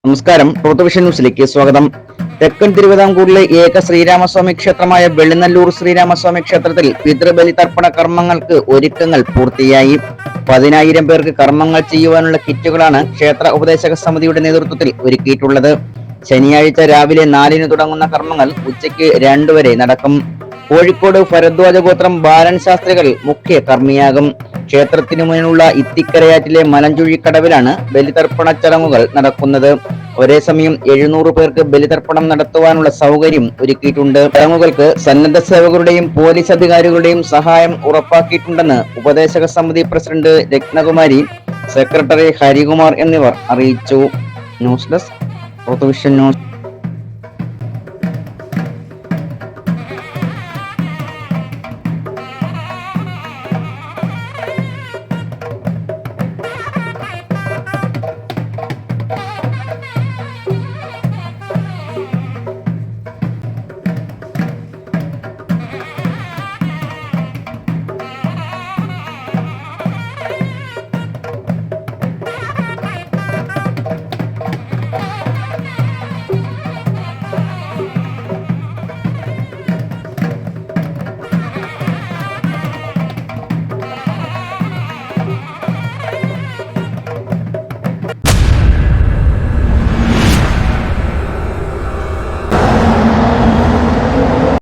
നമസ്കാരം, പ്രൊട്ടവിഷൻ ന്യൂസിലേക്ക് സ്വാഗതം. തെക്കൻ തിരുവിതാംകൂറിലെ ഏക ശ്രീരാമസ്വാമി ക്ഷേത്രമായ വെള്ളിനല്ലൂർ ശ്രീരാമസ്വാമി ക്ഷേത്രത്തിൽ പിതൃബലി തർപ്പണ കർമ്മങ്ങൾക്ക് ഒരുക്കങ്ങൾ പൂർത്തിയായി. 10,000 പേർക്ക് കർമ്മങ്ങൾ ചെയ്യുവാനുള്ള കിറ്റുകളാണ് ക്ഷേത്ര ഉപദേശക സമിതിയുടെ നേതൃത്വത്തിൽ ഒരുക്കിയിട്ടുള്ളത്. ശനിയാഴ്ച രാവിലെ 4-ന് തുടങ്ങുന്ന കർമ്മങ്ങൾ ഉച്ചയ്ക്ക് 2 വരെ നടക്കും. കോഴിക്കോട് ഭരദ്വാജ ഗോത്രം ബാലൻ ശാസ്ത്രികൾ മുഖ്യ കർമ്മിയാകും. ക്ഷേത്രത്തിനു മുന്നിലുള്ള ഇത്തിക്കരയാറ്റിലെ മലഞ്ചുഴിക്കടവിലാണ് ബലിതർപ്പണ ചടങ്ങുകൾ നടക്കുന്നത്. ഒരേ സമയം 700 പേർക്ക് ബലിതർപ്പണം നടത്തുവാനുള്ള സൗകര്യം ഒരുക്കിയിട്ടുണ്ട്. ചടങ്ങുകൾക്ക് സന്നദ്ധ സേവകരുടെയും പോലീസ് അധികാരികളുടെയും സഹായം ഉറപ്പാക്കിയിട്ടുണ്ടെന്ന് ഉപദേശക സമിതി പ്രസിഡന്റ് രത്നകുമാരി, സെക്രട്ടറി ഹരികുമാർ എന്നിവർ അറിയിച്ചു. ന്യൂസ് ഡെസ്ക്, പ്രൊട്ടവിഷൻ ന്യൂസ്.